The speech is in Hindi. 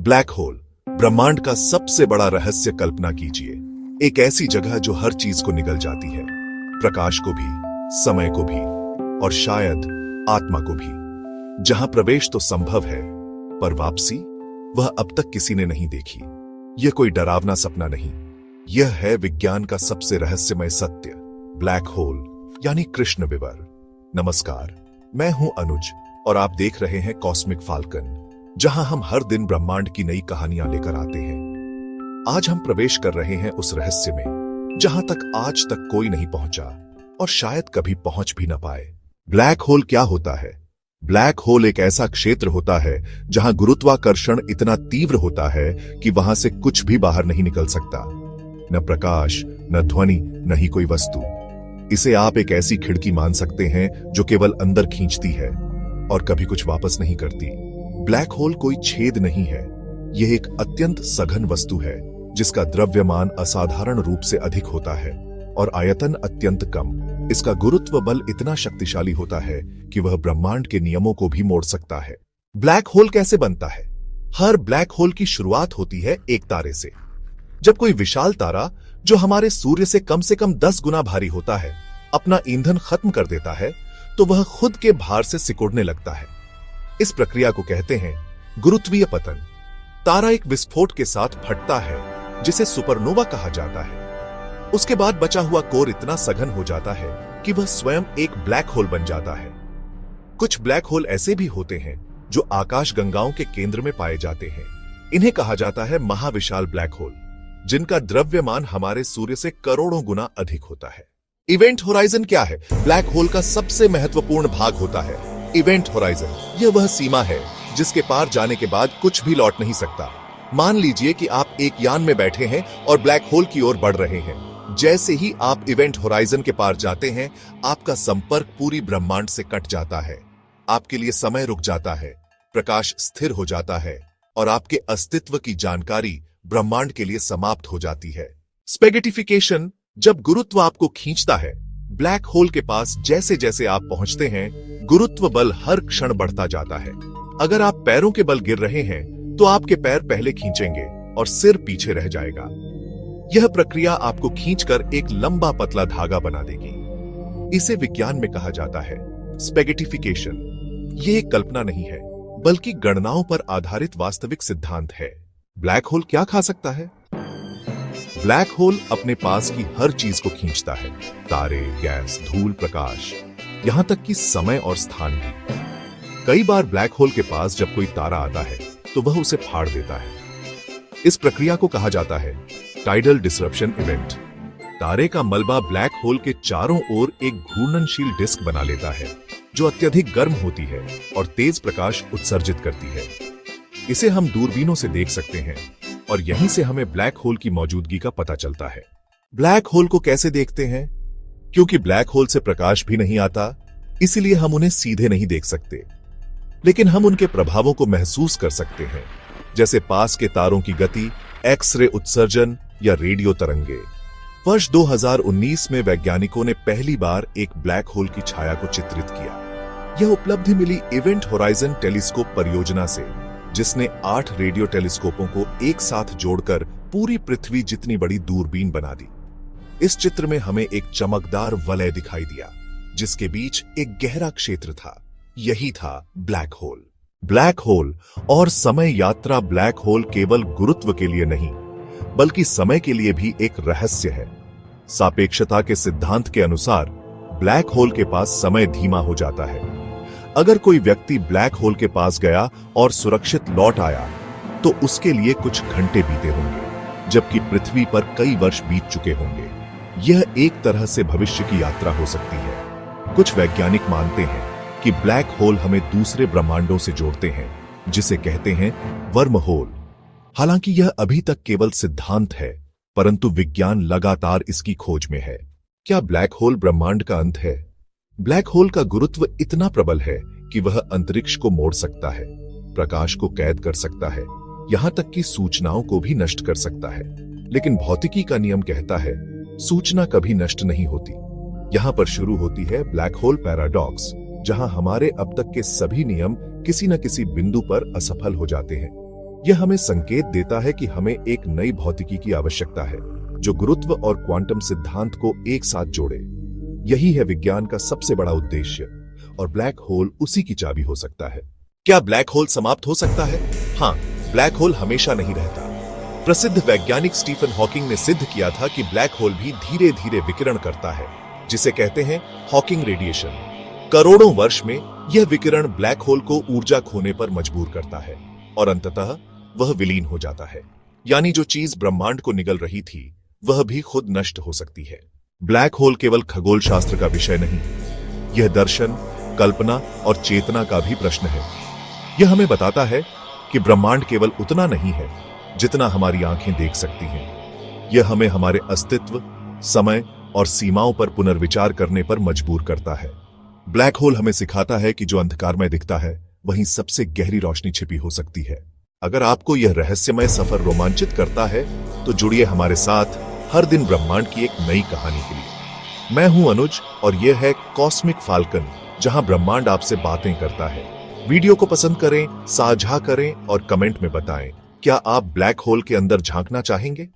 ब्लैक होल, ब्रह्मांड का सबसे बड़ा रहस्य। कल्पना कीजिए, एक ऐसी जगह जो हर चीज को निगल जाती है, प्रकाश को भी, समय को भी और शायद आत्मा को भी। जहां प्रवेश तो संभव है, पर वापसी वह अब तक किसी ने नहीं देखी। यह कोई डरावना सपना नहीं, यह है विज्ञान का सबसे रहस्यमय सत्य, ब्लैक होल यानी कृष्ण विवर। नमस्कार, मैं हूं अनुज और आप देख रहे हैं कॉस्मिक फाल्कन, जहां हम हर दिन ब्रह्मांड की नई कहानियां लेकर आते हैं। आज हम प्रवेश कर रहे हैं उस रहस्य में जहां तक आज तक कोई नहीं पहुंचा और शायद कभी पहुंच भी न पाए। ब्लैक होल क्या होता है? ब्लैक होल एक ऐसा क्षेत्र होता है जहां गुरुत्वाकर्षण इतना तीव्र होता है कि वहां से कुछ भी बाहर नहीं निकल सकता, न प्रकाश, न ध्वनि, न ही कोई वस्तु। इसे आप एक ऐसी खिड़की मान सकते हैं जो केवल अंदर खींचती है और कभी कुछ वापस नहीं करती। ब्लैक होल कोई छेद नहीं है, यह एक अत्यंत सघन वस्तु है जिसका द्रव्यमान असाधारण रूप से अधिक होता है और आयतन अत्यंत कम। इसका गुरुत्व बल इतना शक्तिशाली होता है कि वह ब्रह्मांड के नियमों को भी मोड़ सकता है। ब्लैक होल कैसे बनता है? हर ब्लैक होल की शुरुआत होती है एक तारे से। जब कोई विशाल तारा जो हमारे सूर्य से कम 10 गुना भारी होता है अपना ईंधन खत्म कर देता है, तो वह खुद के भार से सिकुड़ने लगता है। इस प्रक्रिया को कहते हैं गुरुत्वीय पतन। तारा एक विस्फोट के साथ फटता है जिसे सुपरनोवा कहा जाता है। उसके बाद बचा हुआ कोर इतना सघन हो जाता है कि वह स्वयं एक ब्लैक होल बन जाता है। कुछ ब्लैक होल ऐसे भी होते हैं जो आकाश गंगाओं के केंद्र में पाए जाते हैं। इन्हें कहा जाता है महाविशाल ब्लैक होल, जिनका द्रव्यमान हमारे सूर्य से करोड़ों गुना अधिक होता है। इवेंट होराइजन क्या है? ब्लैक होल का सबसे महत्वपूर्ण भाग होता है इवेंट होराइजन। यह वह सीमा है जिसके पार जाने के बाद कुछ भी लौट नहीं सकता। मान लीजिए कि आप एक यान में बैठे हैं और ब्लैक होल की ओर बढ़ रहे हैं। जैसे ही आप इवेंट होराइजन के पार जाते हैं, आपका संपर्क पूरी ब्रह्मांड से कट जाता है। आपके लिए समय रुक जाता है, प्रकाश स्थिर हो जाता है और आपके अस्तित्व की जानकारी ब्रह्मांड के लिए समाप्त हो जाती है। स्पेगेटिफिकेशन, जब गुरुत्व आपको खींचता है ब्लैक होल के पास, जैसे जैसे आप पहुंचते हैं गुरुत्व बल हर क्षण बढ़ता जाता है। अगर आप पैरों के बल गिर रहे हैं तो आपके पैर पहले खींचेंगे और सिर पीछे रह जाएगा। यह प्रक्रिया आपको खींचकर एक लंबा पतला धागा बना देगी। इसे विज्ञान में कहा जाता है स्पेगेटिफिकेशन। यह एक कल्पना नहीं है, बल्कि गणनाओं पर आधारित वास्तविक सिद्धांत है। ब्लैक होल क्या खा सकता है? ब्लैक होल अपने पास की हर चीज को खींचता है, तारे, गैस, धूल, प्रकाश, यहां तक कि समय और स्थान भी। कई बार ब्लैक होल के पास जब कोई तारा आता है तो वह उसे फाड़ देता है। इस प्रक्रिया को कहा जाता है टाइडल डिसरप्शन इवेंट। तारे का मलबा ब्लैक होल के चारों ओर एक घूर्णनशील डिस्क बना लेता है जो अत्यधिक गर्म होती है और तेज प्रकाश उत्सर्जित करती है। इसे हम दूरबीनों से देख सकते हैं और यहीं से हमें ब्लैक होल की मौजूदगी का पता चलता है। ब्लैक होल को कैसे देखते हैं? क्योंकि ब्लैक होल से प्रकाश भी नहीं आता, इसलिए हम उन्हें सीधे नहीं देख सकते, लेकिन हम उनके प्रभावों को महसूस कर सकते हैं, जैसे पास के तारों की गति, एक्स-रे उत्सर्जन या रेडियो तरंगे। वर्ष 2019 में वैज्ञानिकों ने पहली बार एक ब्लैक होल की छाया को चित्रित किया। यह उपलब्धि मिली इवेंट होराइजन टेलीस्कोप परियोजना से, जिसने 8 रेडियो टेलीस्कोपों को एक साथ जोड़कर पूरी पृथ्वी जितनी बड़ी दूरबीन बना दी। इस चित्र में हमें एक चमकदार वलय दिखाई दिया जिसके बीच एक गहरा क्षेत्र था। यही था ब्लैक होल। ब्लैक होल और समय यात्रा। ब्लैक होल केवल गुरुत्व के लिए नहीं, बल्कि समय के लिए भी एक रहस्य है। सापेक्षता के सिद्धांत के अनुसार ब्लैक होल के पास समय धीमा हो जाता है। अगर कोई व्यक्ति ब्लैक होल के पास गया और सुरक्षित लौट आया तो उसके लिए कुछ घंटे बीते होंगे, जबकि पृथ्वी पर कई वर्ष बीत चुके होंगे। यह एक तरह से भविष्य की यात्रा हो सकती है। कुछ वैज्ञानिक मानते हैं कि ब्लैक होल हमें दूसरे ब्रह्मांडों से जोड़ते हैं, जिसे कहते हैं वर्म होल। हालांकि यह अभी तक केवल सिद्धांत है, परंतु विज्ञान लगातार इसकी खोज में है। क्या ब्लैक होल ब्रह्मांड का अंत है? ब्लैक होल का गुरुत्व इतना प्रबल है कि वह अंतरिक्ष को मोड़ सकता है, प्रकाश को कैद कर सकता है, यहां तक कि सूचनाओं को भी नष्ट कर सकता है। लेकिन भौतिकी का नियम कहता है सूचना कभी नष्ट नहीं होती। यहां पर शुरू होती है ब्लैक होल पैराडॉक्स, जहां हमारे अब तक के सभी नियम किसी न किसी बिंदु पर असफल हो जाते हैं। यह हमें संकेत देता है कि हमें एक नई भौतिकी की आवश्यकता है जो गुरुत्व और क्वांटम सिद्धांत को एक साथ जोड़े। यही है विज्ञान का सबसे बड़ा उद्देश्य, और ब्लैक होल उसी की चाबी हो सकता है। क्या ब्लैक होल समाप्त हो सकता है? हाँ, ब्लैक होल हमेशा नहीं रहता। प्रसिद्ध वैज्ञानिक स्टीफन हॉकिंग ने सिद्ध किया था कि ब्लैक होल भी धीरे धीरे विकिरण करता है, जिसे कहते हैं हॉकिंग रेडिएशन। करोड़ों वर्ष में यह विकिरण ब्लैक होल को ऊर्जा खोने पर मजबूर करता है और अंततः वह विलीन हो जाता है। यानी जो चीज ब्रह्मांड को निगल रही थी वह भी खुद नष्ट हो सकती है। ब्लैक होल केवल खगोल शास्त्र का विषय नहीं, यह दर्शन, कल्पना और चेतना का भी प्रश्न है। यह हमें बताता है कि ब्रह्मांड केवल उतना नहीं है जितना हमारी आंखें देख सकती हैं। यह हमें हमारे अस्तित्व, समय और सीमाओं पर पुनर्विचार करने पर मजबूर करता है। ब्लैक होल हमें सिखाता है कि जो अंधकारमय दिखता है वहीं सबसे गहरी रोशनी छिपी हो सकती है। अगर आपको यह रहस्यमय सफर रोमांचित करता है तो जुड़िए हमारे साथ हर दिन ब्रह्मांड की एक नई कहानी के लिए। मैं हूं अनुज और यह है कॉस्मिक फाल्कन, जहां ब्रह्मांड आपसे बातें करता है। वीडियो को पसंद करें, साझा करें और कमेंट में बताएं, क्या आप ब्लैक होल के अंदर झांकना चाहेंगे?